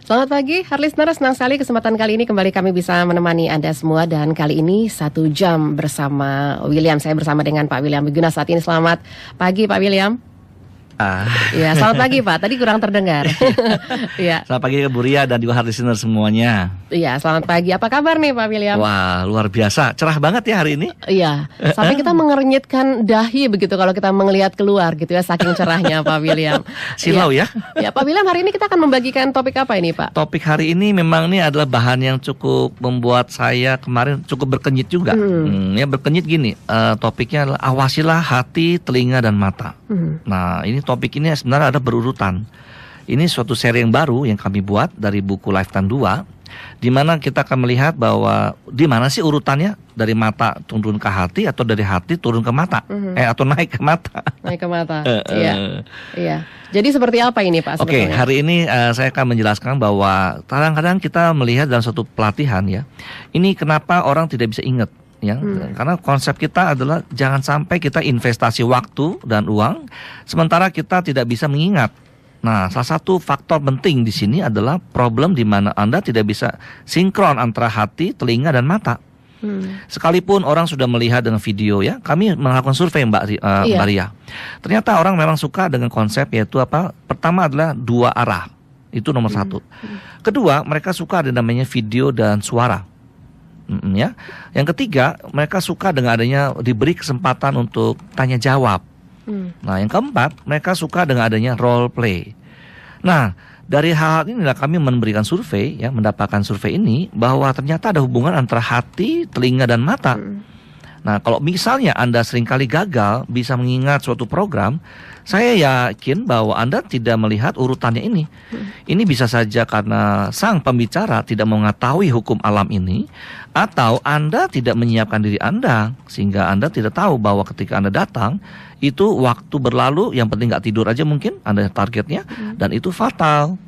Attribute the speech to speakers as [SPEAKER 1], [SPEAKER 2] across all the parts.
[SPEAKER 1] Selamat pagi, Heart Listener. Senang sekali kesempatan kali ini kembali kami bisa menemani Anda semua. Dan kali ini 1 jam bersama William. Saya bersama dengan Pak William Wiguna saat ini. Selamat pagi Pak William. Ya, selamat pagi Pak. Tadi kurang terdengar. Ya.
[SPEAKER 2] Selamat pagi Bu Ria dan juga Heart Listener semuanya.
[SPEAKER 1] Iya, selamat pagi. Apa kabar nih Pak William?
[SPEAKER 2] Wah, luar biasa. Cerah banget ya hari ini.
[SPEAKER 1] Iya, sampai kita mengernyitkan dahi begitu kalau kita melihat keluar gitu ya, saking cerahnya Pak William.
[SPEAKER 2] Silau ya.
[SPEAKER 1] Ya Pak William, hari ini kita akan membagikan topik apa ini Pak?
[SPEAKER 2] Topik hari ini memang ini adalah bahan yang cukup membuat saya kemarin cukup berkenyit juga. Ya berkenyit gini, topiknya adalah awasilah hati, telinga dan mata. Nah ini topik ini sebenarnya ada berurutan. Ini suatu seri yang baru yang kami buat dari buku Lifetime 2, di mana kita akan melihat bahwa di mana sih urutannya, dari mata turun ke hati atau dari hati turun ke mata, atau naik ke mata.
[SPEAKER 1] Naik ke mata. Iya. Jadi seperti apa ini Pak?
[SPEAKER 2] Oke, hari ini saya akan menjelaskan bahwa kadang-kadang kita melihat dalam suatu pelatihan ya, ini kenapa orang tidak bisa ingat. Ya, karena konsep kita adalah jangan sampai kita investasi waktu dan uang sementara kita tidak bisa mengingat. Nah, salah satu faktor penting di sini adalah problem di mana Anda tidak bisa sinkron antara hati, telinga dan mata. Sekalipun orang sudah melihat dengan video ya, kami melakukan survei Mbak Ria. Ternyata orang memang suka dengan konsep yaitu apa? Pertama adalah 2 arah. Itu nomor 1. Kedua, mereka suka ada namanya video dan suara. Ya. Yang ketiga, mereka suka dengan adanya diberi kesempatan untuk tanya jawab. Nah, yang keempat, mereka suka dengan adanya role play. Nah, dari hal inilah kami memberikan survei, ya, mendapatkan survei ini bahwa ternyata ada hubungan antara hati, telinga dan mata. Nah, kalau misalnya Anda seringkali gagal bisa mengingat suatu program, saya yakin bahwa Anda tidak melihat urutannya ini. Ini bisa saja karena sang pembicara tidak mengetahui hukum alam ini, atau Anda tidak menyiapkan diri Anda, sehingga Anda tidak tahu bahwa ketika Anda datang, itu waktu berlalu, yang penting nggak tidur aja mungkin, Anda targetnya, dan itu fatal.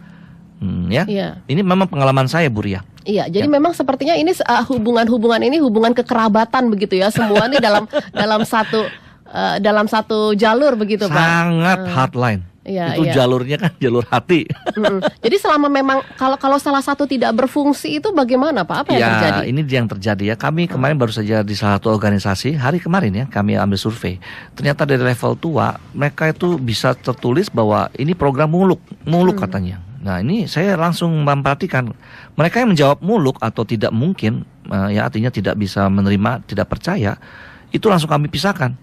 [SPEAKER 2] Ini memang pengalaman saya Bu Ria.
[SPEAKER 1] Iya, jadi memang sepertinya ini hubungan-hubungan ini hubungan kekerabatan begitu ya, semua ini dalam satu jalur begitu Pak.
[SPEAKER 2] Sangat hardline. Itu jalurnya kan jalur hati.
[SPEAKER 1] Jadi selama memang kalau salah satu tidak berfungsi itu bagaimana Pak? Apa yang terjadi?
[SPEAKER 2] Ini yang terjadi ya. Kami kemarin baru saja di salah satu organisasi hari kemarin ya, kami ambil survei. Ternyata dari level tua mereka itu bisa tertulis bahwa ini program muluk katanya. Nah ini saya langsung memperhatikan mereka yang menjawab muluk atau tidak mungkin, ya artinya tidak bisa menerima, tidak percaya, itu langsung kami pisahkan.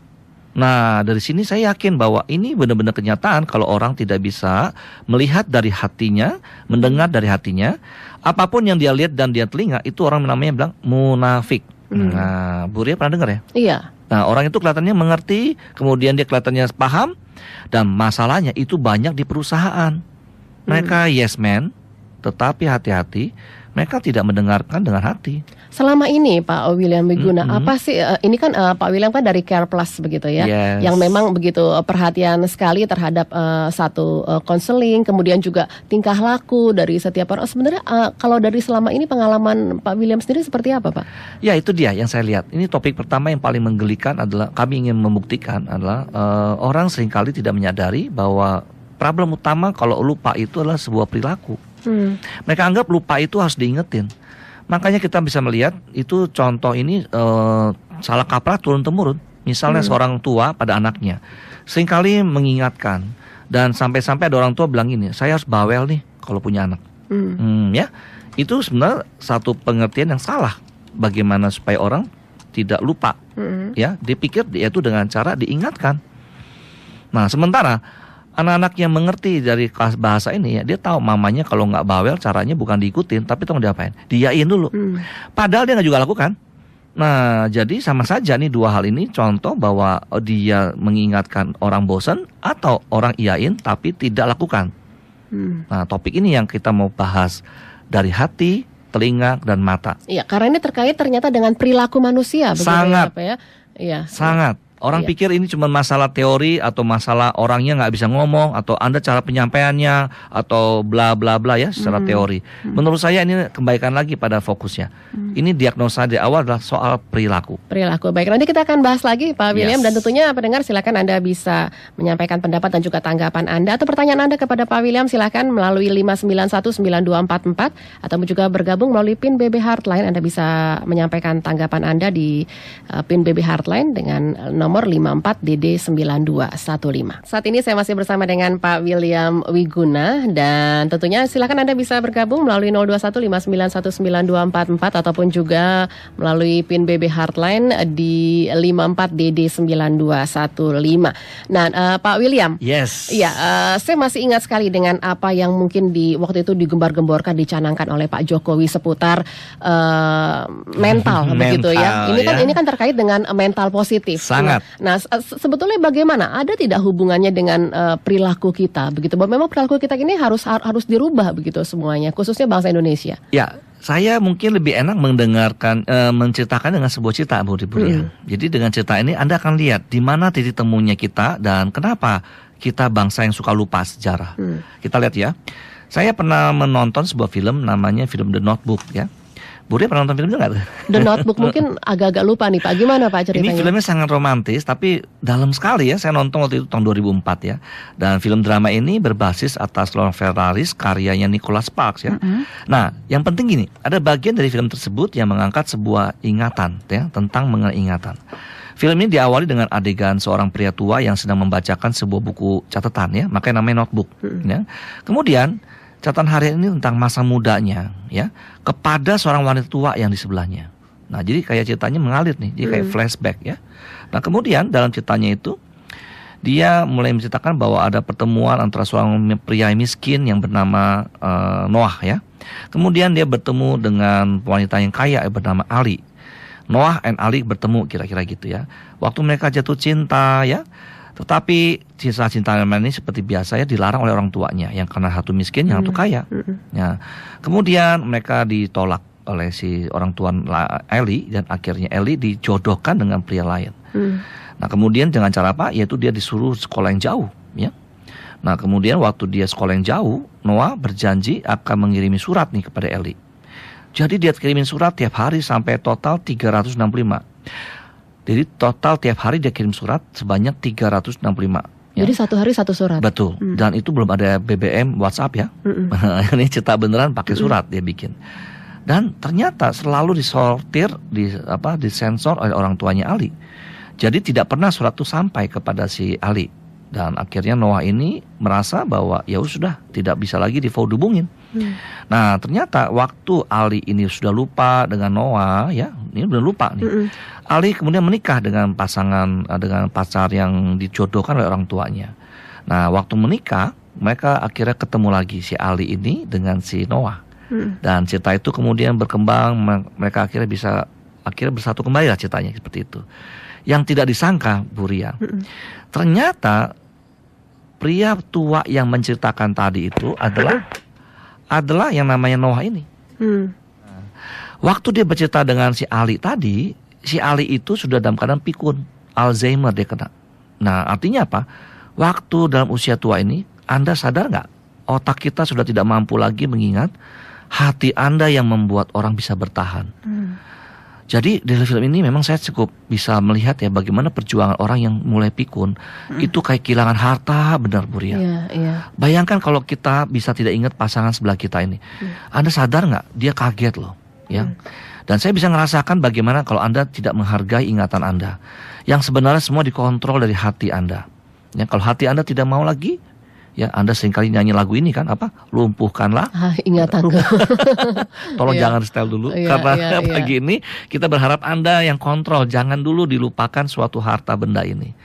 [SPEAKER 2] Nah dari sini saya yakin bahwa ini benar-benar kenyataan kalau orang tidak bisa melihat dari hatinya, mendengar dari hatinya, apapun yang dia lihat dan dia telinga itu orang namanya bilang munafik. Nah Bu Ria pernah dengar ya? Iya. Nah orang itu kelihatannya mengerti, kemudian dia kelihatannya paham, dan masalahnya itu banyak di perusahaan. Mereka yes man, tetapi hati-hati, mereka tidak mendengarkan dengan hati. Selama ini Pak William Wiguna, apa sih, ini kan Pak William kan dari Care Plus begitu ya, yang memang begitu perhatian sekali terhadap satu konseling, kemudian juga tingkah laku dari setiap orang. Sebenarnya kalau dari selama ini pengalaman Pak William sendiri seperti apa Pak? Ya itu dia yang saya lihat. Ini topik pertama yang paling menggelikan adalah kami ingin membuktikan adalah orang seringkali tidak menyadari bahwa problem utama kalau lupa itu adalah sebuah perilaku. Mereka anggap lupa itu harus diingetin. Makanya kita bisa melihat itu contoh ini salah kaprah turun-temurun. Misalnya seorang tua pada anaknya seringkali mengingatkan, dan sampai-sampai ada orang tua bilang ini, saya harus bawel nih kalau punya anak. Ya, itu sebenarnya satu pengertian yang salah. Bagaimana supaya orang tidak lupa? Ya, dipikir dia itu dengan cara diingatkan. Nah, sementara anak-anak yang mengerti dari kelas bahasa ini ya, dia tahu mamanya kalau nggak bawel caranya bukan diikutin, tapi tolong diapain? Diyain dulu. Padahal dia nggak juga lakukan. Nah, jadi sama saja nih dua hal ini contoh bahwa dia mengingatkan orang bosan atau orang iyain tapi tidak lakukan. Nah, topik ini yang kita mau bahas dari hati, telinga, dan mata. Iya, karena ini terkait ternyata dengan perilaku manusia.
[SPEAKER 1] Sangat. Ya? Iya.
[SPEAKER 2] Sangat. Orang
[SPEAKER 1] Iya.
[SPEAKER 2] pikir ini cuma masalah teori atau masalah orangnya nggak bisa ngomong atau Anda cara penyampaiannya atau bla bla bla ya secara teori. Menurut saya ini kembalikan lagi pada fokusnya. Ini diagnosa di awal adalah soal perilaku.
[SPEAKER 1] Perilaku. Baik, nanti kita akan bahas lagi Pak William,
[SPEAKER 2] Yes.
[SPEAKER 1] dan tentunya pendengar silakan Anda bisa menyampaikan pendapat dan juga tanggapan Anda atau pertanyaan Anda kepada Pak William silakan melalui 5919244 atau juga bergabung melalui PIN BB Heartline. Anda bisa menyampaikan tanggapan Anda di PIN BB Heartline dengan nomor 54DD9215. Saat ini saya masih bersama dengan Pak William Wiguna dan tentunya silakan Anda bisa bergabung melalui 0215919244 ataupun juga melalui PIN BB Heartline di 54DD9215. Nah, Pak William,
[SPEAKER 2] Yes.
[SPEAKER 1] iya, saya masih ingat sekali dengan apa yang mungkin di waktu itu digembar-gemborkan, dicanangkan oleh Pak Jokowi seputar mental, begitu ya.
[SPEAKER 2] Mental,
[SPEAKER 1] Ini kan terkait dengan mental positif.
[SPEAKER 2] Sangat.
[SPEAKER 1] Nah, sebetulnya bagaimana? Ada tidak hubungannya dengan perilaku kita, begitu? Bahwa memang perilaku kita ini harus dirubah begitu semuanya, khususnya bangsa Indonesia.
[SPEAKER 2] Ya, saya mungkin lebih enak mendengarkan, menceritakan dengan sebuah cerita, Bu ya. Jadi dengan cerita ini Anda akan lihat di mana titik temunya kita dan kenapa kita bangsa yang suka lupa sejarah. Kita lihat ya. Saya pernah menonton sebuah film namanya film The Notebook ya. Bu Dia pernah nonton film itu nggak?
[SPEAKER 1] The Notebook mungkin agak-agak lupa nih Pak. Gimana Pak ceritanya?
[SPEAKER 2] Ini filmnya sangat romantis tapi dalam sekali ya. Saya nonton waktu itu tahun 2004 ya. Dan film drama ini berbasis atas novel Ferraris karyanya Nicholas Sparks ya. Nah, yang penting gini, ada bagian dari film tersebut yang mengangkat sebuah ingatan ya, tentang mengenai ingatan. Film ini diawali dengan adegan seorang pria tua yang sedang membacakan sebuah buku catatan ya, makanya namanya notebook ya. Kemudian catatan harian ini tentang masa mudanya ya kepada seorang wanita tua yang di sebelahnya. Nah, jadi kayak ceritanya mengalir nih, jadi kayak flashback ya. Nah, kemudian dalam ceritanya itu dia mulai menceritakan bahwa ada pertemuan antara seorang pria miskin yang bernama Noah ya. Kemudian dia bertemu dengan wanita yang kaya yang bernama Ali. Noah dan Ali bertemu kira-kira gitu ya. Waktu mereka jatuh cinta ya. Tetapi kisah cinta ini seperti biasa ya dilarang oleh orang tuanya, yang karena satu miskin, yang satu kaya. Ya. Kemudian mereka ditolak oleh si orang tua Eli dan akhirnya Eli dijodohkan dengan pria lain. Nah, kemudian dengan cara apa? Yaitu dia disuruh sekolah yang jauh, ya. Nah, kemudian waktu dia sekolah yang jauh, Noah berjanji akan mengirimi surat nih kepada Eli. Jadi dia kirimin surat tiap hari sampai total 365. Jadi total tiap hari dia kirim surat sebanyak 365. Ya.
[SPEAKER 1] Jadi satu hari satu surat.
[SPEAKER 2] Betul. Dan itu belum ada BBM, WhatsApp ya. Ini cerita beneran pakai surat dia bikin. Dan ternyata selalu disortir, disensor oleh orang tuanya Ali. Jadi tidak pernah surat itu sampai kepada si Ali. Dan akhirnya Noah ini merasa bahwa ya sudah tidak bisa lagi dihubungin. Nah, ternyata waktu Ali ini sudah lupa dengan Noah ya, ini udah lupa nih. Ali kemudian menikah dengan dengan pacar yang dijodohkan oleh orang tuanya. Nah, waktu menikah mereka akhirnya ketemu lagi si Ali ini dengan si Noah. Dan cerita itu kemudian berkembang, mereka akhirnya bersatu kembali lah ceritanya seperti itu. Yang tidak disangka, Bu Ria, ternyata pria tua yang menceritakan tadi itu adalah yang namanya Noah ini. Waktu dia bercerita dengan si Ali tadi, si Ali itu sudah dalam keadaan pikun, Alzheimer dia kena. Nah, artinya apa? Waktu dalam usia tua ini, Anda sadar nggak? Otak kita sudah tidak mampu lagi mengingat hati Anda yang membuat orang bisa bertahan. Jadi dari film ini memang saya cukup bisa melihat ya bagaimana perjuangan orang yang mulai pikun itu kayak kehilangan harta, benar Bu Ria.
[SPEAKER 1] Iya.
[SPEAKER 2] Bayangkan kalau kita bisa tidak ingat pasangan sebelah kita ini. Anda sadar nggak? Dia kaget loh, ya. Dan saya bisa ngerasakan bagaimana kalau Anda tidak menghargai ingatan Anda, yang sebenarnya semua dikontrol dari hati Anda. Ya, kalau hati Anda tidak mau lagi, ya Anda seringkali nyanyi lagu ini kan lumpuhkanlah
[SPEAKER 1] ingatanku.
[SPEAKER 2] Tolong jangan setel dulu karena pagi ini kita berharap Anda yang kontrol, jangan dulu dilupakan suatu harta benda ini.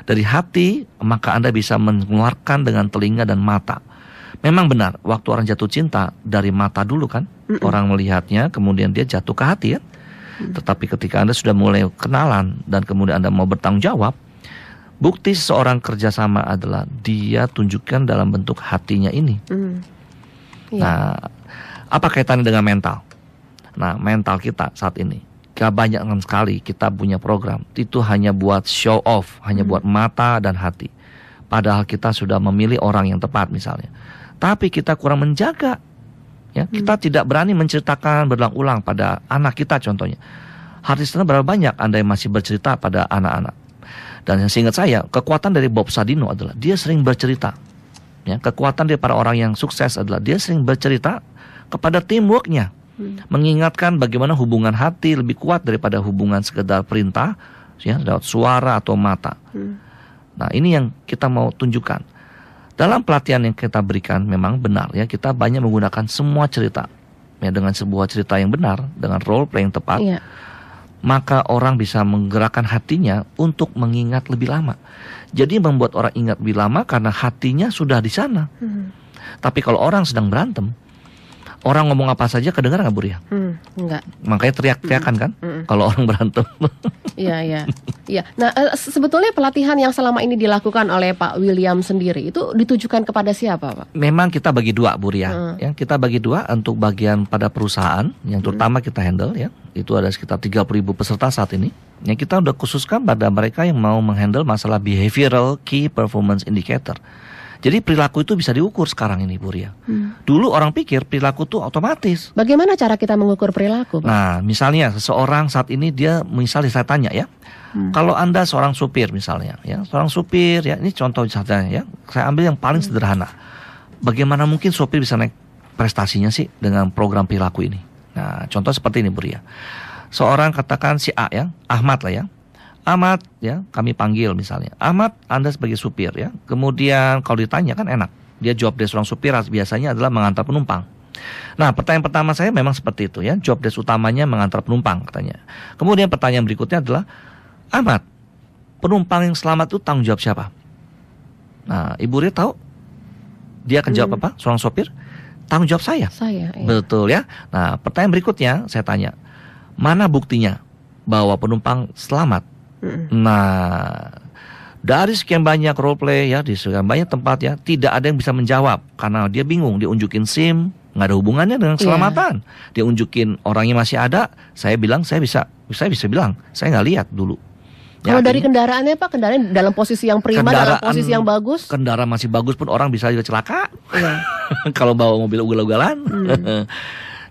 [SPEAKER 2] Dari hati maka Anda bisa mengeluarkan dengan telinga dan mata. Memang benar waktu orang jatuh cinta dari mata dulu kan, orang melihatnya kemudian dia jatuh ke hati ya. Tetapi ketika Anda sudah mulai kenalan dan kemudian Anda mau bertanggung jawab, bukti seseorang kerjasama adalah dia tunjukkan dalam bentuk hatinya ini. Nah, apa kaitannya dengan mental? Nah, mental kita saat ini kebanyakan sekali kita punya program itu hanya buat show off, hanya buat mata dan hati. Padahal kita sudah memilih orang yang tepat misalnya. Tapi kita kurang menjaga. Ya, kita tidak berani menceritakan berulang-ulang pada anak kita contohnya. Artisnya berapa banyak Anda yang masih bercerita pada anak-anak. Dan yang seingat saya, kekuatan dari Bob Sadino adalah dia sering bercerita. Ya, kekuatan dari para orang yang sukses adalah dia sering bercerita kepada teamworknya. Mengingatkan bagaimana hubungan hati lebih kuat daripada hubungan sekedar perintah, ya, lewat suara atau mata. Nah, ini yang kita mau tunjukkan. Dalam pelatihan yang kita berikan memang benar ya, kita banyak menggunakan semua cerita. Ya, dengan sebuah cerita yang benar, dengan role play yang tepat, maka orang bisa menggerakkan hatinya untuk mengingat lebih lama. Jadi membuat orang ingat lebih lama karena hatinya sudah di sana. Tapi kalau orang sedang berantem, orang ngomong apa saja kedengaran nggak, Bu Ria?
[SPEAKER 1] Enggak.
[SPEAKER 2] Makanya teriak-teriakan kan kalau orang berantem.
[SPEAKER 1] Iya. Nah, sebetulnya pelatihan yang selama ini dilakukan oleh Pak William sendiri itu ditujukan kepada siapa, Pak?
[SPEAKER 2] Memang kita bagi dua, Bu Ria. Ya, kita bagi dua untuk bagian pada perusahaan yang terutama kita handle ya. Itu ada sekitar 30.000 peserta saat ini. Yang kita udah khususkan pada mereka yang mau menghandle masalah behavioral key performance indicator. Jadi perilaku itu bisa diukur sekarang ini, Bu Ria. Dulu orang pikir perilaku itu otomatis.
[SPEAKER 1] Bagaimana cara kita mengukur perilaku, Pak?
[SPEAKER 2] Nah, misalnya seseorang saat ini dia, misalnya saya tanya ya, kalau Anda seorang supir misalnya, ya, seorang supir ya, ini contoh saja ya, saya ambil yang paling sederhana. Bagaimana mungkin supir bisa naik prestasinya sih dengan program perilaku ini? Nah, contoh seperti ini, Bu Ria. Seorang katakan si A ya, Ahmad lah ya. Ahmad ya, kami panggil misalnya. Ahmad, Anda sebagai supir ya. Kemudian kalau ditanya kan enak. Dia job desk seorang supir biasanya adalah mengantar penumpang. Nah, pertanyaan pertama saya memang seperti itu ya. Job desk utamanya mengantar penumpang katanya. Kemudian pertanyaan berikutnya adalah, Ahmad, penumpang yang selamat itu tanggung jawab siapa? Nah, Ibu Ria tahu dia akan jawab apa? Seorang sopir, tanggung jawab saya.
[SPEAKER 1] Saya. Iya.
[SPEAKER 2] Betul ya. Nah, pertanyaan berikutnya saya tanya, mana buktinya bahwa penumpang selamat? Nah, dari sekian banyak role play ya, di sekian banyak tempat ya, tidak ada yang bisa menjawab karena dia bingung. Dia unjukin SIM, nggak ada hubungannya dengan keselamatan. Dia unjukin orangnya masih ada. Saya bilang saya bisa bilang saya nggak lihat dulu. Ya,
[SPEAKER 1] kalau dari kendaraannya, Pak, kendaraan dalam posisi yang prima, dalam posisi yang bagus.
[SPEAKER 2] Kendaraan masih bagus pun orang bisa juga celaka. Kalau bawa mobil ugal-ugalan.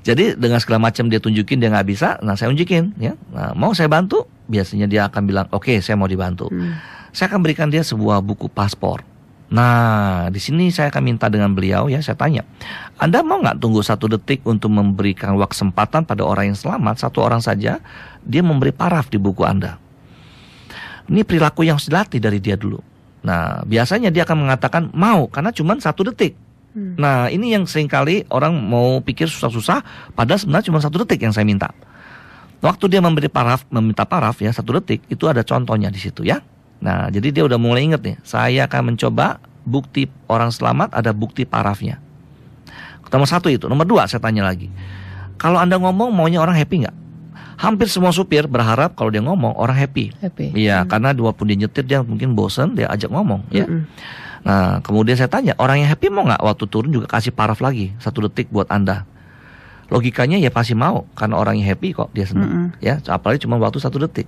[SPEAKER 2] Jadi dengan segala macam dia tunjukin dia nggak bisa, nah saya unjukin ya. Nah, mau saya bantu, biasanya dia akan bilang oke, saya mau dibantu. Saya akan berikan dia sebuah buku paspor. Nah, di sini saya akan minta dengan beliau ya, saya tanya, Anda mau nggak tunggu 1 detik untuk memberikan kesempatan pada orang yang selamat, 1 orang saja, dia memberi paraf di buku Anda. Ini perilaku yang harus dilatih dari dia dulu. Nah, biasanya dia akan mengatakan mau karena cuma 1 detik. Nah, ini yang seringkali orang mau pikir susah-susah, padahal sebenarnya cuma 1 detik yang saya minta. Waktu dia meminta paraf ya 1 detik, itu ada contohnya di situ ya. Nah, jadi dia udah mulai inget nih, saya akan mencoba bukti orang selamat, ada bukti parafnya. Nomor 1 itu. Nomor 2 saya tanya lagi, kalau Anda ngomong maunya orang happy nggak? Hampir semua supir berharap kalau dia ngomong orang happy. Iya, karena walaupun dia nyetir dia mungkin bosen, dia ajak ngomong ya. Nah, kemudian saya tanya, orang yang happy mau nggak waktu turun juga kasih paraf lagi 1 detik buat Anda? Logikanya ya pasti mau, karena orang yang happy kok dia senang. Ya, apalagi cuma waktu 1 detik.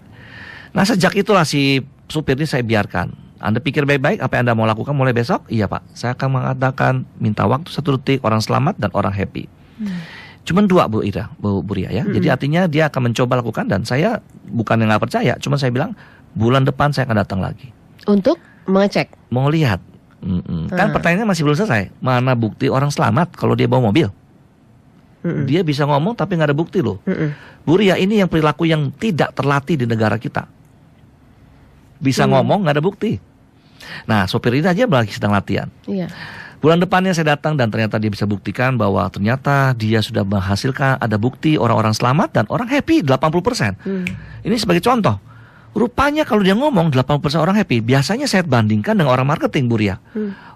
[SPEAKER 2] Nah, sejak itulah si supir ini saya biarkan. Anda pikir baik-baik apa yang Anda mau lakukan mulai besok? Iya, Pak, saya akan mengatakan minta waktu 1 detik, orang selamat dan orang happy. Cuman 2 Bu Ria ya. Jadi artinya dia akan mencoba lakukan, dan saya bukan yang nggak percaya, cuma saya bilang bulan depan saya akan datang lagi
[SPEAKER 1] untuk mengecek,
[SPEAKER 2] mau lihat. Kan pertanyaannya masih belum selesai. Mana bukti orang selamat kalau dia bawa mobil? Dia bisa ngomong tapi nggak ada bukti loh. Bu Ria, ini yang perilaku yang tidak terlatih di negara kita. Bisa ngomong nggak ada bukti. Nah, sopir ini aja lagi sedang latihan. Bulan depannya saya datang dan ternyata dia bisa buktikan bahwa ternyata dia sudah menghasilkan ada bukti orang-orang selamat dan orang happy 80%. Ini sebagai contoh. Rupanya kalau dia ngomong 80% orang happy, biasanya saya bandingkan dengan orang marketing, Bu Ria.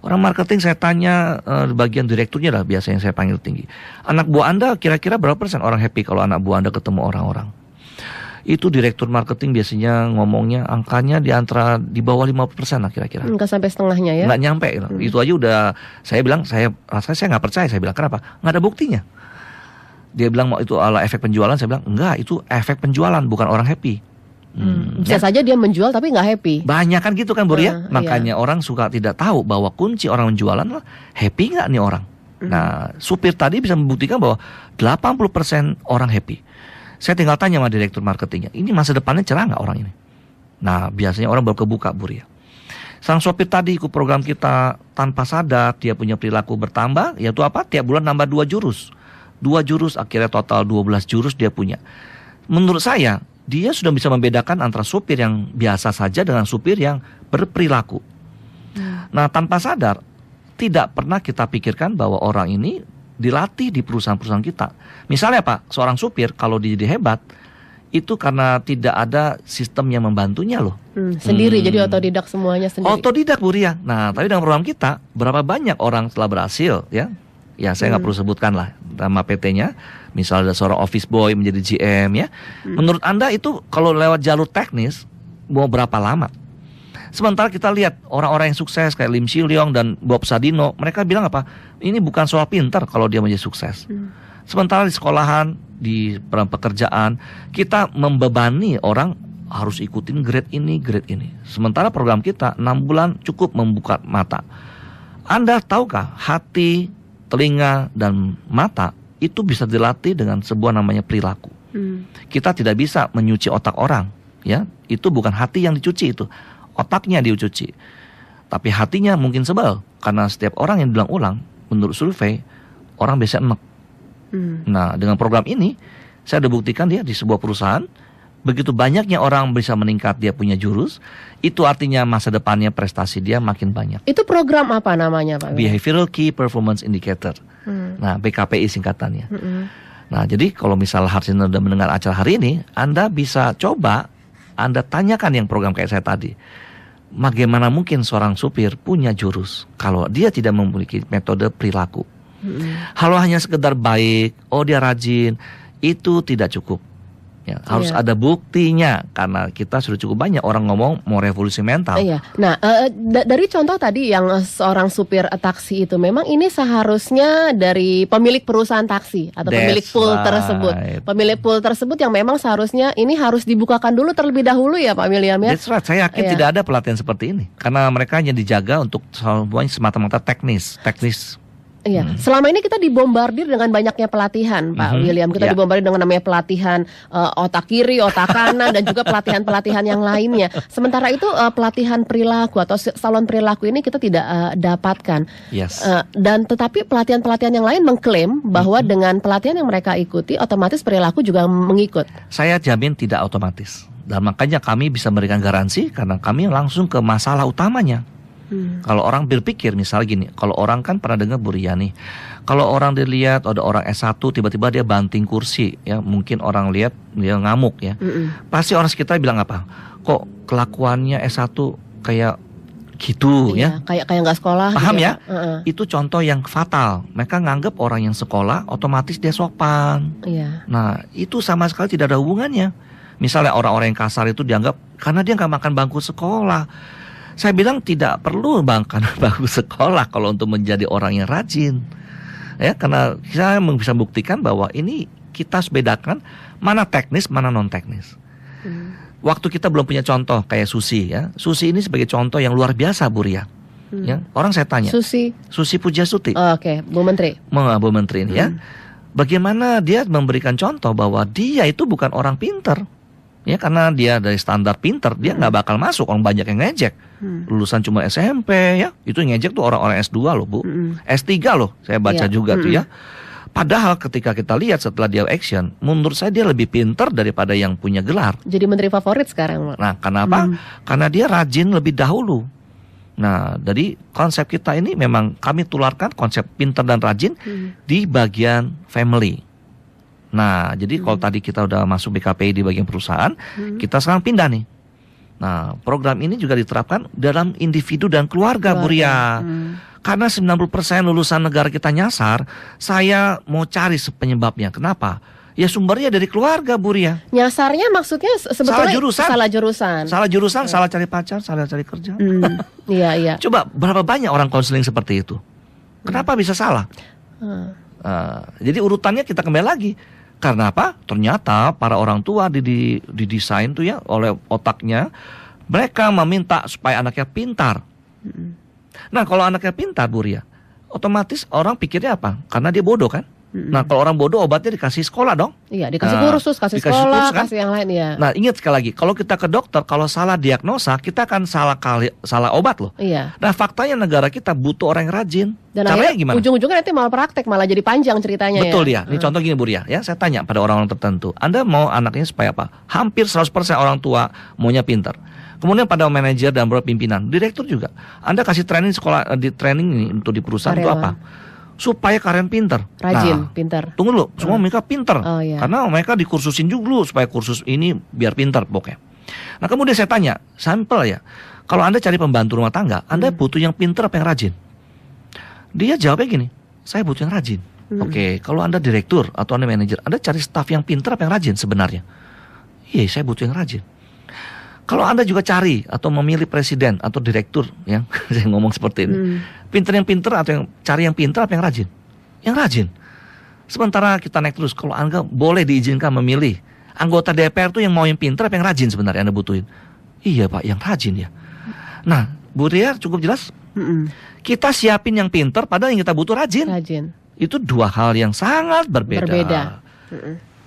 [SPEAKER 2] Orang marketing saya tanya bagian direkturnya lah biasanya saya panggil tinggi. Anak buah Anda kira-kira berapa persen orang happy kalau anak buah Anda ketemu orang-orang? Itu direktur marketing biasanya ngomongnya angkanya di bawah 50% lah kira-kira.
[SPEAKER 1] Nggak sampai setengahnya ya?
[SPEAKER 2] Nggak nyampe. Itu aja udah saya bilang, saya rasanya saya nggak percaya. Saya bilang kenapa? Nggak ada buktinya. Dia bilang mau itu adalah efek penjualan, saya bilang enggak, itu efek penjualan bukan orang happy.
[SPEAKER 1] Bisa saja dia menjual tapi nggak happy.
[SPEAKER 2] Banyak kan gitu kan Bu ya.
[SPEAKER 1] Iya.
[SPEAKER 2] Makanya orang suka tidak tahu bahwa kunci orang menjualan adalah happy nggak nih orang. Nah, supir tadi bisa membuktikan bahwa 80% orang happy. Saya tinggal tanya sama direktur marketingnya, ini masa depannya cerah nggak orang ini? Nah, biasanya orang baru kebuka Bu ya. Sang sopir tadi ikut program kita tanpa sadar dia punya perilaku bertambah, yaitu apa? Tiap bulan nambah 2 jurus. 2 jurus akhirnya total 12 jurus dia punya. Menurut saya, dia sudah bisa membedakan antara supir yang biasa saja dengan supir yang berperilaku. Nah, tanpa sadar, tidak pernah kita pikirkan bahwa orang ini dilatih di perusahaan-perusahaan kita. Misalnya Pak, seorang supir kalau dia jadi hebat, itu karena tidak ada sistem yang membantunya loh.
[SPEAKER 1] Sendiri, jadi otodidak semuanya sendiri.
[SPEAKER 2] Otodidak Bu Ria. Nah, tapi dengan program kita, berapa banyak orang telah berhasil ya? Ya, saya nggak perlu sebutkan lah nama PT-nya. Misalnya ada seorang office boy menjadi GM ya. Menurut Anda itu kalau lewat jalur teknis mau berapa lama? Sementara kita lihat orang-orang yang sukses kayak Lim Chi Leong dan Bob Sadino, mereka bilang apa? Ini bukan soal pintar kalau dia menjadi sukses. Sementara di sekolahan, di pekerjaan, kita membebani orang harus ikutin grade ini, grade ini. Sementara program kita 6 bulan cukup membuka mata. Anda tahukah hati, telinga, dan mata itu bisa dilatih dengan sebuah namanya perilaku. Kita tidak bisa menyuci otak orang, ya. Itu bukan hati yang dicuci itu, otaknya dicuci. Tapi hatinya mungkin sebel karena setiap orang yang bilang ulang, menurut survei orang biasa enek. Nah, dengan program ini saya udah buktikan dia di sebuah perusahaan begitu banyaknya orang bisa meningkat, dia punya jurus, itu artinya masa depannya prestasi dia makin banyak.
[SPEAKER 1] Itu program apa namanya Pak?
[SPEAKER 2] Behavioral Key Performance Indicator. Nah, BKPI singkatannya. Nah, jadi kalau misalnya Harsina udah mendengar acara hari ini, Anda bisa coba, Anda tanyakan yang program kayak saya tadi. Bagaimana mungkin seorang supir punya jurus kalau dia tidak memiliki metode perilaku? Kalau hanya sekedar baik, oh dia rajin, itu tidak cukup. Ya, harus ada buktinya karena kita sudah cukup banyak orang ngomong mau revolusi mental.
[SPEAKER 1] Iya. Nah, dari contoh tadi yang seorang supir taksi itu, memang ini seharusnya dari pemilik perusahaan taksi atau pemilik pool tersebut. Pemilik pool tersebut yang memang seharusnya ini harus dibukakan dulu terlebih dahulu ya Pak William ya.
[SPEAKER 2] That's right. Saya yakin tidak ada pelatihan seperti ini karena mereka hanya dijaga untuk semuanya semata-mata teknis.
[SPEAKER 1] Iya, selama ini kita dibombardir dengan banyaknya pelatihan, Pak William. Kita dibombardir dengan namanya pelatihan otak kiri, otak kanan, dan juga pelatihan-pelatihan yang lainnya. Sementara itu pelatihan perilaku atau salon perilaku ini kita tidak dapatkan. Dan tetapi pelatihan-pelatihan yang lain mengklaim bahwa dengan pelatihan yang mereka ikuti, otomatis perilaku juga mengikut.
[SPEAKER 2] Saya jamin tidak otomatis. Dan makanya kami bisa memberikan garansi karena kami langsung ke masalah utamanya. Kalau orang berpikir misalnya gini, kalau orang kan pernah dengar Bu Ria nih, kalau orang dilihat ada orang S1 tiba-tiba dia banting kursi, ya mungkin orang lihat dia ngamuk ya, pasti orang sekitar bilang apa? Kok kelakuannya S1 kayak gitu ya? Kayak
[SPEAKER 1] nggak sekolah.
[SPEAKER 2] Paham
[SPEAKER 1] gitu
[SPEAKER 2] ya? Itu contoh yang fatal. Mereka nganggap orang yang sekolah otomatis dia sopan. Nah itu sama sekali tidak ada hubungannya. Misalnya orang-orang yang kasar itu dianggap karena dia nggak makan bangku sekolah. Saya bilang tidak perlu karena bagus sekolah kalau untuk menjadi orang yang rajin. Ya, karena saya bisa buktikan bahwa ini kita harus bedakan mana teknis, mana non teknis. Waktu kita belum punya contoh kayak Susi ya. Susi ini sebagai contoh yang luar biasa Bu Ria. Ya, orang saya tanya. Susi Pujiastuti.
[SPEAKER 1] Oke, Bu Menteri.
[SPEAKER 2] Bu Menteri ini ya. Bagaimana dia memberikan contoh bahwa dia itu bukan orang pintar. Ya karena dia dari standar pinter, dia nggak bakal masuk. Orang banyak yang ngejek, lulusan cuma SMP ya, itu ngejek tuh orang-orang S2 loh Bu, S3 loh, saya baca juga tuh ya. Padahal ketika kita lihat setelah dia action, menurut saya dia lebih pinter daripada yang punya gelar.
[SPEAKER 1] Jadi menteri favorit sekarang.
[SPEAKER 2] Nah kenapa? Karena dia rajin lebih dahulu. Nah dari konsep kita ini memang kami tularkan konsep pinter dan rajin di bagian family. Nah, jadi kalau tadi kita udah masuk BKPI di bagian perusahaan, kita sekarang pindah nih. Nah, program ini juga diterapkan dalam individu dan keluarga, Bu Ria. Karena 90% lulusan negara kita nyasar, saya mau cari penyebabnya. Kenapa? Ya sumbernya dari keluarga, Bu Ria.
[SPEAKER 1] Nyasarnya maksudnya sebetulnya salah jurusan.
[SPEAKER 2] Salah cari pacar, salah cari kerja.
[SPEAKER 1] Iya.
[SPEAKER 2] Coba berapa banyak orang konseling seperti itu? Kenapa bisa salah? Jadi urutannya kita kembali lagi. Karena apa? Ternyata para orang tua didesain tuh ya oleh otaknya, mereka meminta supaya anaknya pintar. Nah kalau anaknya pintar, Bu Ria, otomatis orang pikirnya apa? Karena dia bodoh kan? Nah kalau orang bodoh obatnya dikasih sekolah dong.
[SPEAKER 1] Iya, dikasih kursus, kasih sekolah, kursus, kan? Kasih yang lain ya.
[SPEAKER 2] Nah ingat sekali lagi, kalau kita ke dokter, kalau salah diagnosa, kita akan salah obat loh.
[SPEAKER 1] Iya.
[SPEAKER 2] Nah faktanya negara kita butuh orang yang rajin.
[SPEAKER 1] Dan
[SPEAKER 2] caranya gimana?
[SPEAKER 1] Ujung-ujungnya nanti malah praktek, malah jadi panjang ceritanya.
[SPEAKER 2] Betul ya. Ini contoh gini Bu Ria, ya saya tanya pada orang-orang tertentu, Anda mau anaknya supaya apa? Hampir 100% orang tua maunya pintar. Kemudian pada manajer dan beberapa pimpinan, direktur juga. Anda kasih training sekolah di training ini untuk di perusahaan itu apa? Supaya karyawan pintar.
[SPEAKER 1] Rajin, pintar.
[SPEAKER 2] Tunggu dulu, semua mereka pintar.
[SPEAKER 1] Iya.
[SPEAKER 2] Karena mereka dikursusin juga dulu supaya kursus ini biar pintar pokoknya. Nah kemudian saya tanya, sampel ya, kalau Anda cari pembantu rumah tangga, Anda butuh yang pintar apa yang rajin? Dia jawabnya gini, saya butuh yang rajin. Oke, kalau Anda direktur atau Anda manajer, Anda cari staf yang pintar apa yang rajin sebenarnya? Iya, saya butuh yang rajin. Kalau Anda juga cari atau memilih presiden atau direktur, yang saya ngomong seperti ini, pintar yang pintar atau cari yang pintar apa yang rajin? Yang rajin. Sementara kita naik terus, kalau Anda boleh diizinkan memilih anggota DPR tuh yang mau yang pintar apa yang rajin sebenarnya Anda butuhin? Iya Pak, yang rajin ya. Nah, Bu Ria cukup jelas. Kita siapin yang pintar, padahal yang kita butuh rajin. Itu dua hal yang sangat berbeda.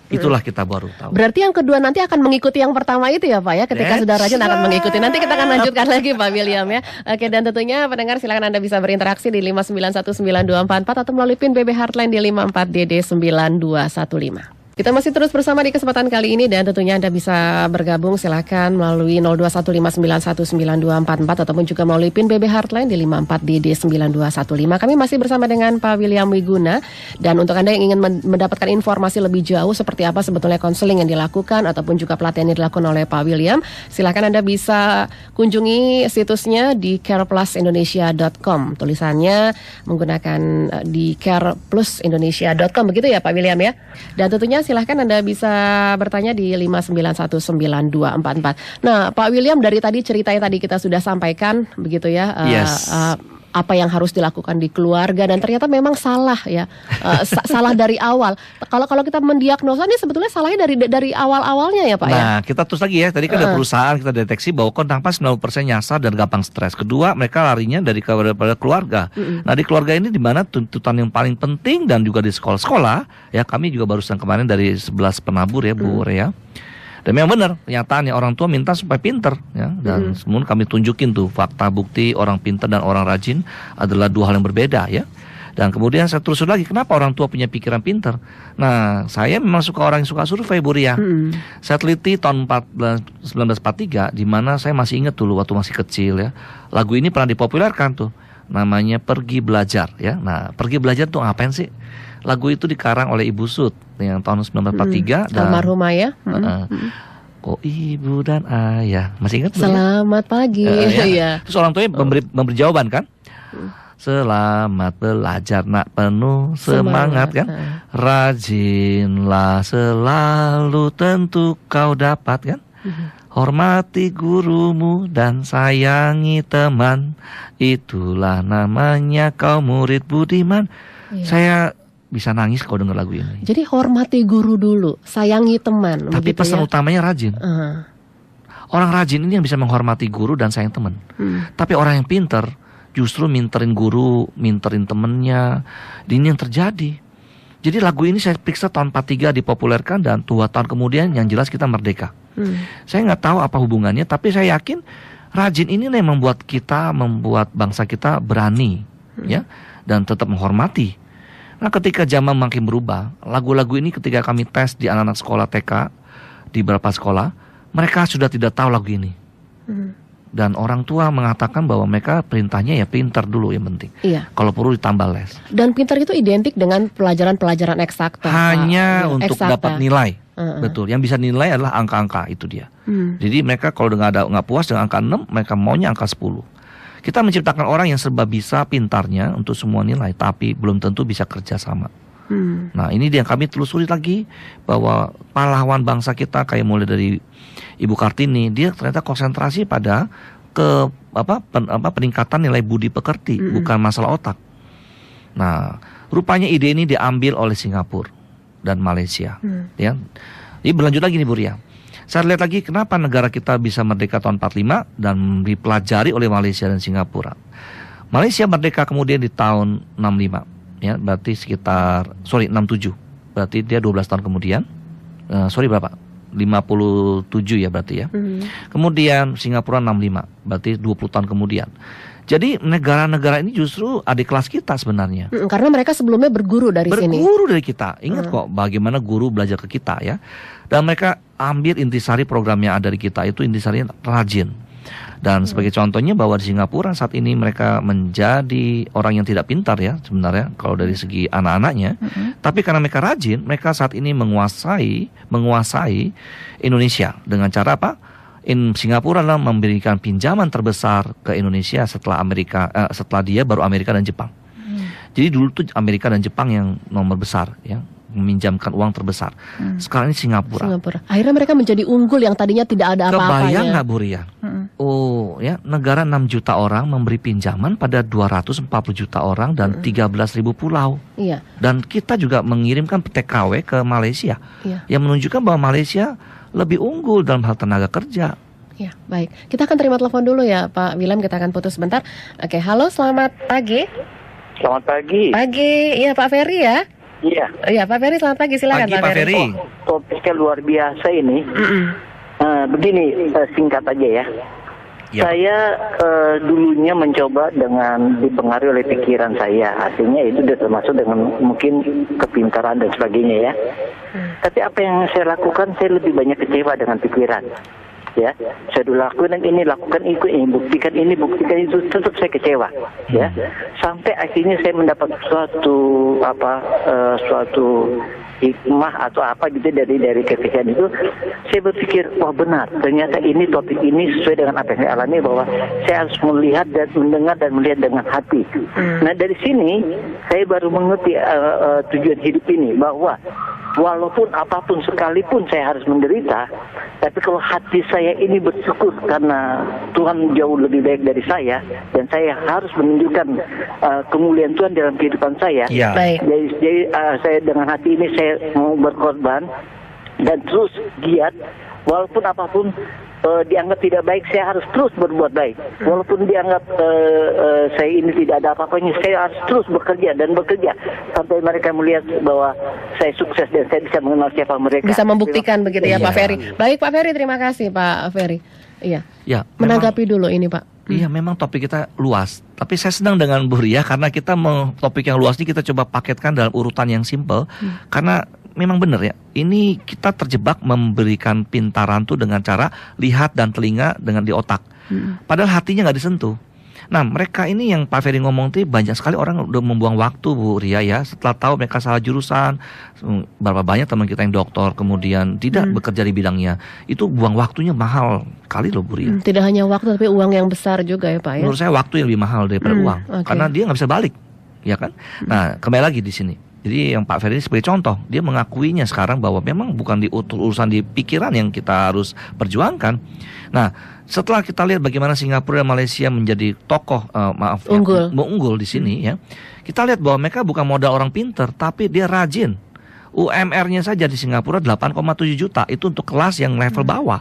[SPEAKER 2] Itulah kita baru tahu.
[SPEAKER 1] Berarti yang kedua nanti akan mengikuti yang pertama itu ya Pak ya. Ketika sudah rajin akan mengikuti. Nanti kita akan lanjutkan lagi Pak William ya. Oke, dan tentunya pendengar silakan Anda bisa berinteraksi di 5919244 atau melalui PIN BB Heartline di 54DD9215. Kita masih terus bersama di kesempatan kali ini dan tentunya Anda bisa bergabung silakan melalui 0215919244 ataupun juga melalui PIN BB Heartline di 54DD9215. Kami masih bersama dengan Pak William Wiguna dan untuk Anda yang ingin mendapatkan informasi lebih jauh seperti apa sebetulnya konseling yang dilakukan ataupun juga pelatihan yang dilakukan oleh Pak William, silakan Anda bisa kunjungi situsnya di careplusindonesia.com. Tulisannya menggunakan di careplusindonesia.com begitu ya Pak William ya. Dan tentunya silahkan Anda bisa bertanya di 5919244. Nah, Pak William dari tadi ceritanya tadi kita sudah sampaikan begitu ya. Apa yang harus dilakukan di keluarga dan ternyata memang salah ya. Salah dari awal. Kalau kita mendiagnosa ini sebetulnya salahnya dari awal-awalnya ya Pak ya.
[SPEAKER 2] Nah, kita terus lagi ya. Tadi kan ada perusahaan kita deteksi bahwa kontak 90% nyasar dan gampang stres. Kedua, mereka larinya dari kepada keluarga. Nah, di keluarga ini di mana tuntutan yang paling penting dan juga di sekolah-sekolah ya, kami juga barusan kemarin dari 11 penabur ya Bu Rea. Dan memang benar, kenyataannya orang tua minta supaya pinter ya, dan semua kami tunjukin tuh fakta bukti orang pinter dan orang rajin adalah dua hal yang berbeda ya. Dan kemudian saya telusur lagi, kenapa orang tua punya pikiran pinter? Nah, saya memang suka orang yang suka survei Bu Ria. Saya teliti tahun 1943, di mana saya masih ingat dulu waktu masih kecil ya. Lagu ini pernah dipopulerkan tuh, namanya Pergi Belajar ya. Nah, Pergi Belajar tuh ngapain sih? Lagu itu dikarang oleh Ibu Sud yang tahun 1943 dan
[SPEAKER 1] almarhumah ya.
[SPEAKER 2] Kok ibu dan ayah masih ingat?
[SPEAKER 1] Selamat pagi.
[SPEAKER 2] Ya. Terus orang tuanya memberi jawaban kan? Selamat belajar nak, penuh semangat kan? Rajinlah selalu tentu kau dapat kan? Hormati gurumu dan sayangi teman, itulah namanya kau murid budiman. Saya bisa nangis kalau dengar lagu ini.
[SPEAKER 1] Jadi hormati guru dulu, sayangi teman.
[SPEAKER 2] Tapi pesan utamanya rajin. Orang rajin ini yang bisa menghormati guru dan sayang teman. Tapi orang yang pintar justru minterin guru, minterin temennya. Ini yang terjadi. Jadi lagu ini saya periksa tahun 43 dipopulerkan dan 2 tahun kemudian yang jelas kita merdeka. Saya nggak tahu apa hubungannya, tapi saya yakin rajin ini yang membuat bangsa kita berani, ya, dan tetap menghormati. Nah, ketika zaman makin berubah, lagu-lagu ini ketika kami tes di anak-anak sekolah TK di beberapa sekolah, mereka sudah tidak tahu lagu ini. Dan orang tua mengatakan bahwa mereka perintahnya ya pintar dulu yang penting.
[SPEAKER 1] Iya.
[SPEAKER 2] Kalau perlu ditambah les.
[SPEAKER 1] Dan pintar itu identik dengan pelajaran-pelajaran eksakta.
[SPEAKER 2] Hanya untuk dapat nilai. Betul. Yang bisa nilai adalah angka-angka, itu dia. Jadi mereka kalau nggak puas dengan angka 6, mereka maunya angka 10. Kita menciptakan orang yang serba bisa, pintarnya untuk semua nilai, tapi belum tentu bisa kerja sama. Nah, ini yang kami telusuri lagi, bahwa pahlawan bangsa kita kayak mulai dari Ibu Kartini, dia ternyata konsentrasi pada peningkatan nilai budi pekerti, bukan masalah otak. Nah, Rupanya ide ini diambil oleh Singapura dan Malaysia. Ya. Jadi berlanjut lagi nih Bu Ria. Saya lihat lagi kenapa negara kita bisa merdeka tahun 45 dan dipelajari oleh Malaysia dan Singapura. Malaysia merdeka kemudian di tahun 65, ya, berarti 67. Berarti dia 12 tahun kemudian. Berapa? 57 ya berarti ya. Kemudian Singapura 65, berarti 20 tahun kemudian. Jadi negara-negara ini justru adik kelas kita sebenarnya.
[SPEAKER 1] Karena mereka sebelumnya berguru dari sini.
[SPEAKER 2] Berguru dari kita. Ingat kok bagaimana guru belajar ke kita ya. Dan mereka ambil intisari program yang ada di kita itu intisarinya rajin. Dan sebagai contohnya bahwa di Singapura saat ini mereka menjadi orang yang tidak pintar ya sebenarnya kalau dari segi anak-anaknya. Tapi karena mereka rajin, mereka saat ini menguasai Indonesia dengan cara apa? Singapura adalah memberikan pinjaman terbesar ke Indonesia setelah setelah dia baru Amerika dan Jepang. Jadi dulu tuh Amerika dan Jepang yang nomor besar ya, meminjamkan uang terbesar. Sekarang ini Singapura.
[SPEAKER 1] Akhirnya mereka menjadi unggul yang tadinya tidak ada apa-apanya.
[SPEAKER 2] Kebayang nggak Bu Ria? Oh ya, negara 6 juta orang memberi pinjaman pada 240 juta orang dan 13.000 pulau.
[SPEAKER 1] Iya.
[SPEAKER 2] Dan kita juga mengirimkan TKW ke Malaysia.
[SPEAKER 1] Iya.
[SPEAKER 2] Yang menunjukkan bahwa Malaysia lebih unggul dalam hal tenaga kerja.
[SPEAKER 1] Ya, baik. Kita akan terima telepon dulu ya, Pak William. Kita akan putus sebentar. Oke, halo, selamat pagi.
[SPEAKER 3] Selamat pagi.
[SPEAKER 1] Pagi, iya Pak Ferry ya?
[SPEAKER 3] Iya.
[SPEAKER 1] Iya, Pak Ferry, selamat pagi. Silakan
[SPEAKER 2] Pagi, Pak Ferry.
[SPEAKER 3] Topiknya luar biasa ini. Begini, singkat aja ya.
[SPEAKER 2] Ya.
[SPEAKER 3] Saya dulunya mencoba dengan dipengaruhi oleh pikiran saya. Artinya itu sudah termasuk dengan mungkin kepintaran dan sebagainya ya. Tapi apa yang saya lakukan, saya lebih banyak kecewa dengan pikiran. Ya, saya dulu lakukan ini, lakukan itu, buktikan ini, buktikan itu, tetap saya kecewa. Ya, sampai akhirnya saya mendapat suatu hikmah atau apa gitu dari kekecewaan itu. Saya berpikir, wah benar, ternyata ini topik ini sesuai dengan apa yang saya alami, bahwa saya harus melihat dan mendengar dan melihat dengan hati. Nah dari sini saya baru mengerti tujuan hidup ini, bahwa walaupun apapun sekalipun saya harus menderita, tapi kalau hati saya ini bersyukur karena Tuhan jauh lebih baik dari saya, dan saya harus menunjukkan kemuliaan Tuhan dalam kehidupan saya.
[SPEAKER 2] Ya.
[SPEAKER 1] Baik.
[SPEAKER 3] Jadi saya dengan hati ini saya mau berkorban dan terus giat, walaupun apapun dianggap tidak baik, saya harus terus berbuat baik. Walaupun dianggap saya ini tidak ada apa-apanya, saya harus terus bekerja sampai mereka melihat bahwa saya sukses dan saya bisa mengenal siapa mereka.
[SPEAKER 1] Bisa membuktikan begitu ya,
[SPEAKER 2] Iya.
[SPEAKER 1] Pak Ferry. Baik Pak Ferry, terima kasih Pak Ferry. Iya.
[SPEAKER 2] Ya,
[SPEAKER 1] Menanggapi dulu ini Pak.
[SPEAKER 2] Iya, memang topik kita luas. Tapi saya senang dengan Bu Ria karena kita topik yang luas ini kita coba paketkan dalam urutan yang simple. Karena memang benar ya, ini kita terjebak memberikan pintaran tuh dengan cara lihat dan telinga dengan di otak. Padahal hatinya nggak disentuh. Nah, mereka ini yang Pak Ferry ngomong tuh banyak sekali orang udah membuang waktu Bu Ria ya. Setelah tahu mereka salah jurusan, berapa banyak teman kita yang doktor kemudian tidak bekerja di bidangnya. Itu buang waktunya mahal kali loh Bu Ria.
[SPEAKER 1] Tidak hanya waktu tapi uang yang besar juga ya Pak ya.
[SPEAKER 2] Menurut saya waktu yang lebih mahal daripada uang.
[SPEAKER 1] Oke.
[SPEAKER 2] Karena dia nggak bisa balik, ya kan? Nah, kembali lagi di sini. Jadi yang Pak Ferry sebagai contoh, dia mengakuinya sekarang bahwa memang bukan urusan di pikiran yang kita harus perjuangkan. Nah, setelah kita lihat bagaimana Singapura dan Malaysia menjadi tokoh, unggul di sini ya, kita lihat bahwa mereka bukan modal orang pinter, tapi dia rajin. UMR-nya saja di Singapura 8,7 juta, itu untuk kelas yang level bawah.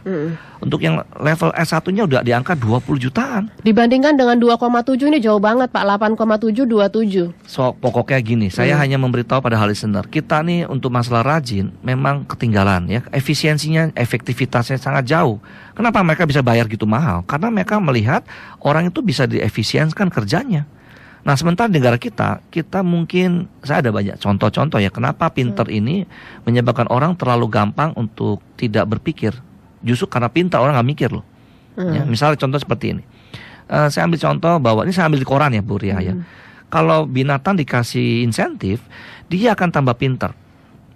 [SPEAKER 2] Untuk yang level S1-nya udah di angka 20 jutaan.
[SPEAKER 1] Dibandingkan dengan 2,7 ini jauh banget Pak, 8,727.
[SPEAKER 2] So, pokoknya gini, saya hanya memberitahu pada hal listener, kita nih untuk masalah rajin memang ketinggalan ya. Efisiensinya, efektivitasnya sangat jauh. Kenapa mereka bisa bayar gitu mahal? Karena mereka melihat orang itu bisa diefisiensikan kerjanya. Nah, sementara di negara kita mungkin, saya ada banyak contoh-contoh ya, kenapa pinter ini menyebabkan orang terlalu gampang untuk tidak berpikir. Justru karena pintar orang nggak mikir loh. Ya, misalnya contoh seperti ini. Saya ambil contoh bahwa, ini saya ambil di koran ya Bu Ria ya. Kalau binatang dikasih insentif, dia akan tambah pintar.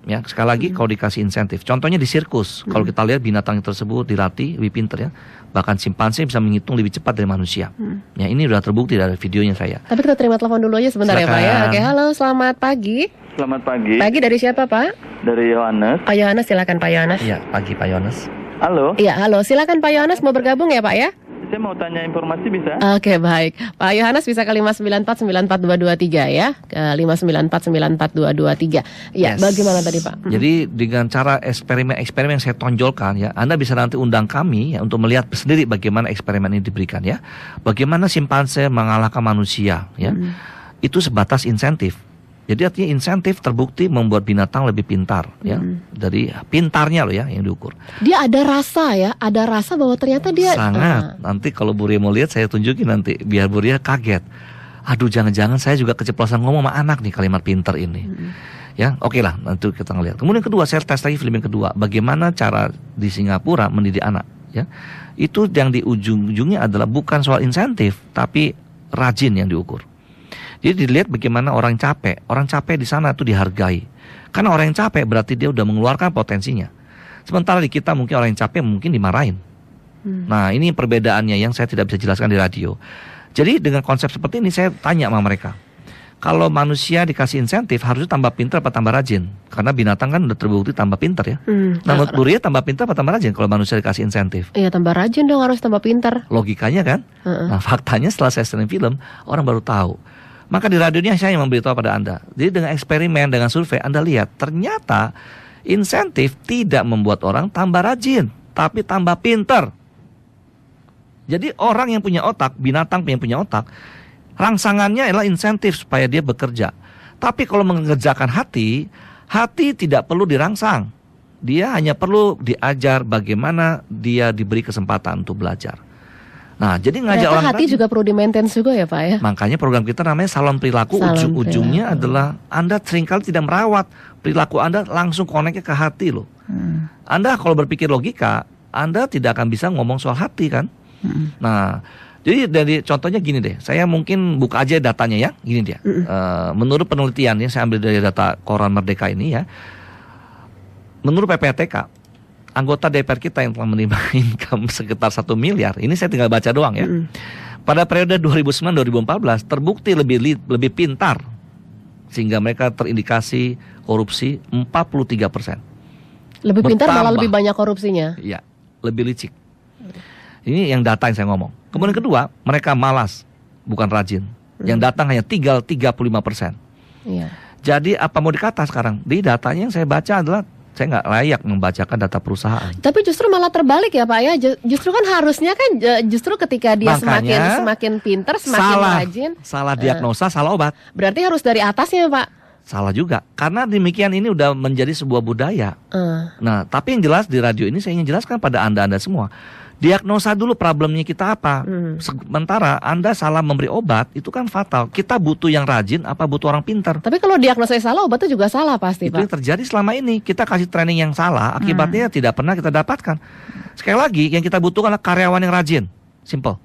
[SPEAKER 2] Ya, sekali lagi kalau dikasih insentif. Contohnya di sirkus, kalau kita lihat binatang tersebut dilatih lebih pintar ya. Bahkan simpanse bisa menghitung lebih cepat dari manusia. Ya, ini udah terbukti dari videonya saya.
[SPEAKER 1] Tapi kita terima telepon dulu aja sebentar ya Pak ya. Oke, halo, selamat pagi.
[SPEAKER 4] Selamat pagi.
[SPEAKER 1] Pagi dari siapa Pak?
[SPEAKER 4] Dari Yohanes.
[SPEAKER 1] Pak Yohanes, silakan Pak Yohanes.
[SPEAKER 2] Iya, pagi Pak Yohanes.
[SPEAKER 4] Halo.
[SPEAKER 1] Iya, halo, silakan Pak Yohanes mau bergabung ya Pak ya?
[SPEAKER 4] Saya mau tanya informasi bisa?
[SPEAKER 1] Oke, baik. Pak Yohanes bisa ke 594-94223 ya. Ke 594-94223. Ya,
[SPEAKER 2] Yes.
[SPEAKER 1] bagaimana tadi Pak?
[SPEAKER 2] Jadi dengan cara eksperimen yang saya tonjolkan ya, Anda bisa nanti undang kami ya untuk melihat sendiri bagaimana eksperimen ini diberikan ya. Bagaimana simpanse mengalahkan manusia ya. Itu sebatas insentif. Jadi artinya insentif terbukti membuat binatang lebih pintar ya. Dari pintarnya loh ya yang diukur.
[SPEAKER 1] Dia ada rasa ya, ada rasa bahwa ternyata dia
[SPEAKER 2] Sangat. Nanti kalau Bu Ria mau lihat saya tunjukin nanti biar Bu Ria kaget. Aduh, jangan-jangan saya juga keceplosan ngomong sama anak nih kalimat pintar ini. Ya, oke lah, nanti kita ngelihat. Kemudian kedua, saya tes lagi film yang kedua. Bagaimana cara di Singapura mendidik anak ya. Itu yang di ujung-ujungnya adalah bukan soal insentif, tapi rajin yang diukur. Jadi dilihat bagaimana orang capek. Orang capek di sana itu dihargai. Karena orang yang capek berarti dia udah mengeluarkan potensinya. Sementara di kita mungkin orang yang capek mungkin dimarahin. Nah, ini perbedaannya yang saya tidak bisa jelaskan di radio. Jadi dengan konsep seperti ini saya tanya sama mereka. Kalau manusia dikasih insentif harusnya tambah pintar apa tambah rajin? Karena binatang kan udah terbukti tambah pintar ya. Nah, menurut Bu Ria tambah pintar apa tambah rajin kalau manusia dikasih insentif?
[SPEAKER 1] Iya, tambah rajin dong, harus tambah pintar.
[SPEAKER 2] Logikanya kan? Nah, faktanya setelah saya sering film, orang baru tahu. Maka di radio ini saya yang memberitahu pada Anda. Jadi dengan eksperimen, dengan survei, Anda lihat ternyata insentif tidak membuat orang tambah rajin, tapi tambah pintar. Jadi orang yang punya otak, binatang yang punya otak, rangsangannya adalah insentif supaya dia bekerja. Tapi kalau mengerjakan hati tidak perlu dirangsang. Dia hanya perlu diajar bagaimana dia diberi kesempatan untuk belajar. Nah, jadi ngajak orang
[SPEAKER 1] hati juga perlu di-maintenance juga ya Pak ya.
[SPEAKER 2] Makanya program kita namanya Salon Perilaku. Ujung-ujungnya adalah Anda seringkali tidak merawat perilaku Anda, langsung connect-nya ke hati loh. Anda kalau berpikir logika, Anda tidak akan bisa ngomong soal hati kan. Nah, jadi dari contohnya gini deh, saya mungkin buka aja datanya ya, gini dia. Menurut penelitian ya, saya ambil dari data Koran Merdeka ini ya. Menurut PPATK, anggota DPR kita yang telah menerima income sekitar 1 miliar, ini saya tinggal baca doang ya. Pada periode 2009-2014 terbukti lebih pintar, sehingga mereka terindikasi korupsi 43%.
[SPEAKER 1] Lebih pintar malah
[SPEAKER 2] Bertambah.
[SPEAKER 1] lebih banyak korupsinya.
[SPEAKER 2] Iya, lebih licik. Ini yang data yang saya ngomong. Kemudian kedua, mereka malas, bukan rajin. Yang datang hanya 35%.
[SPEAKER 1] Iya.
[SPEAKER 2] Jadi apa mau dikata sekarang? Di datanya yang saya baca adalah saya nggak layak membacakan data perusahaan.
[SPEAKER 1] Tapi justru malah terbalik ya Pak ya. Justru kan harusnya kan justru ketika dia
[SPEAKER 2] Makanya,
[SPEAKER 1] semakin pintar, semakin rajin.
[SPEAKER 2] Salah diagnosa, salah obat.
[SPEAKER 1] Berarti harus dari atasnya Pak.
[SPEAKER 2] Salah juga. Karena demikian ini udah menjadi sebuah budaya. Nah, tapi yang jelas di radio ini saya ingin jelaskan pada Anda semua. Diagnosa dulu problemnya kita apa. Sementara Anda salah memberi obat, itu kan fatal. Kita butuh yang rajin apa butuh orang pintar?
[SPEAKER 1] Tapi kalau diagnosa salah, obatnya juga salah pasti
[SPEAKER 2] Itu yang
[SPEAKER 1] Pak.
[SPEAKER 2] terjadi selama ini. Kita kasih training yang salah, akibatnya tidak pernah kita dapatkan. Sekali lagi, yang kita butuhkan adalah karyawan yang rajin. Simple.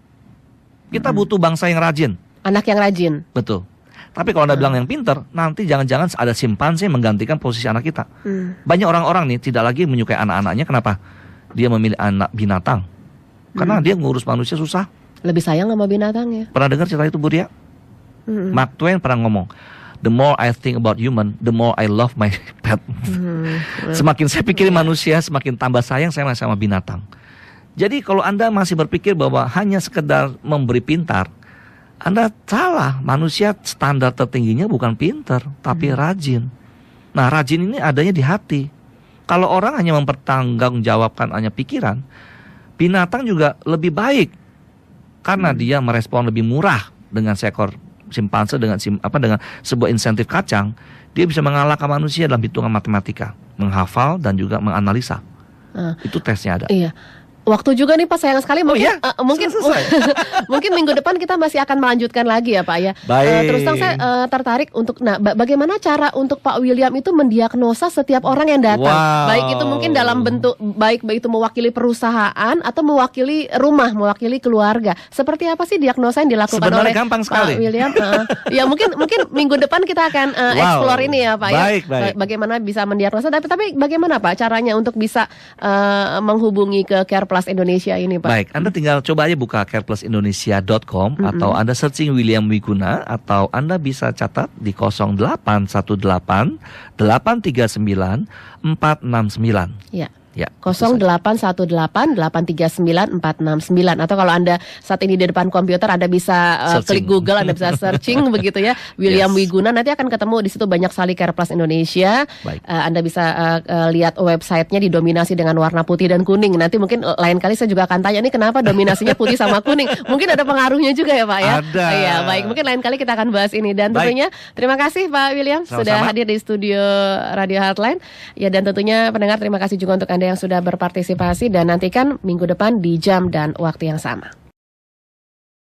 [SPEAKER 2] Kita butuh bangsa yang rajin.
[SPEAKER 1] Anak yang rajin.
[SPEAKER 2] Betul. Tapi kalau Anda bilang yang pintar, nanti jangan-jangan ada simpanse yang menggantikan posisi anak kita. Banyak orang-orang nih tidak lagi menyukai anak-anaknya. Kenapa? Dia memilih anak binatang. Karena dia ngurus manusia susah.
[SPEAKER 1] Lebih sayang sama binatang ya.
[SPEAKER 2] Pernah dengar cerita itu Bu Ria? Mark Twain pernah ngomong, the more I think about human, the more I love my pet. Semakin saya pikirin manusia, semakin tambah sayang saya sama binatang. Jadi kalau Anda masih berpikir bahwa hanya sekedar memberi pintar, Anda salah. Manusia standar tertingginya bukan pintar, tapi rajin. Nah, rajin ini adanya di hati. Kalau orang hanya mempertanggungjawabkan hanya pikiran, binatang juga lebih baik karena dia merespon lebih murah dengan seekor simpanse dengan sebuah insentif kacang. Dia bisa mengalahkan manusia dalam hitungan matematika, menghafal dan juga menganalisa. Itu tesnya ada.
[SPEAKER 1] Iya. Waktu juga nih Pak, sayang sekali mungkin
[SPEAKER 2] ya?
[SPEAKER 1] mungkin mungkin minggu depan kita masih akan melanjutkan lagi ya Pak ya.
[SPEAKER 2] Baik.
[SPEAKER 1] Terus terang saya tertarik untuk bagaimana cara untuk Pak William itu mendiagnosa setiap orang yang datang.
[SPEAKER 2] Wow.
[SPEAKER 1] Baik itu mungkin dalam bentuk baik itu mewakili perusahaan atau mewakili rumah, mewakili keluarga. Seperti apa sih diagnosa yang dilakukan
[SPEAKER 2] Sebenarnya
[SPEAKER 1] oleh
[SPEAKER 2] gampang sekali.
[SPEAKER 1] Pak William? Ya mungkin minggu depan kita akan explore ini ya Pak
[SPEAKER 2] Baik,
[SPEAKER 1] ya.
[SPEAKER 2] baik.
[SPEAKER 1] Bagaimana bisa mendiagnosa, tapi bagaimana Pak caranya untuk bisa menghubungi ke Care Plus Indonesia ini Pak?
[SPEAKER 2] Baik, Anda tinggal coba aja buka careplusindonesia.com atau Anda searching William Wiguna atau Anda bisa catat di 0818 839 469.
[SPEAKER 1] Ya.
[SPEAKER 2] Ya,
[SPEAKER 1] 0818-839-469 atau kalau Anda saat ini di depan komputer Anda bisa klik Google, Anda bisa searching begitu ya, William Wiguna, nanti akan ketemu di situ banyak sekali Care Plus Indonesia. Anda bisa lihat websitenya didominasi dengan warna putih dan kuning. Nanti mungkin lain kali saya juga akan tanya nih kenapa dominasinya putih sama kuning. Mungkin ada pengaruhnya juga ya Pak ya.
[SPEAKER 2] Ada.
[SPEAKER 1] Ya, baik, mungkin lain kali kita akan bahas ini dan tentunya terima kasih Pak William sudah hadir di studio Radio Heartline. Ya, dan tentunya pendengar terima kasih juga untuk Anda yang sudah berpartisipasi dan nantikan minggu depan di jam dan waktu yang sama.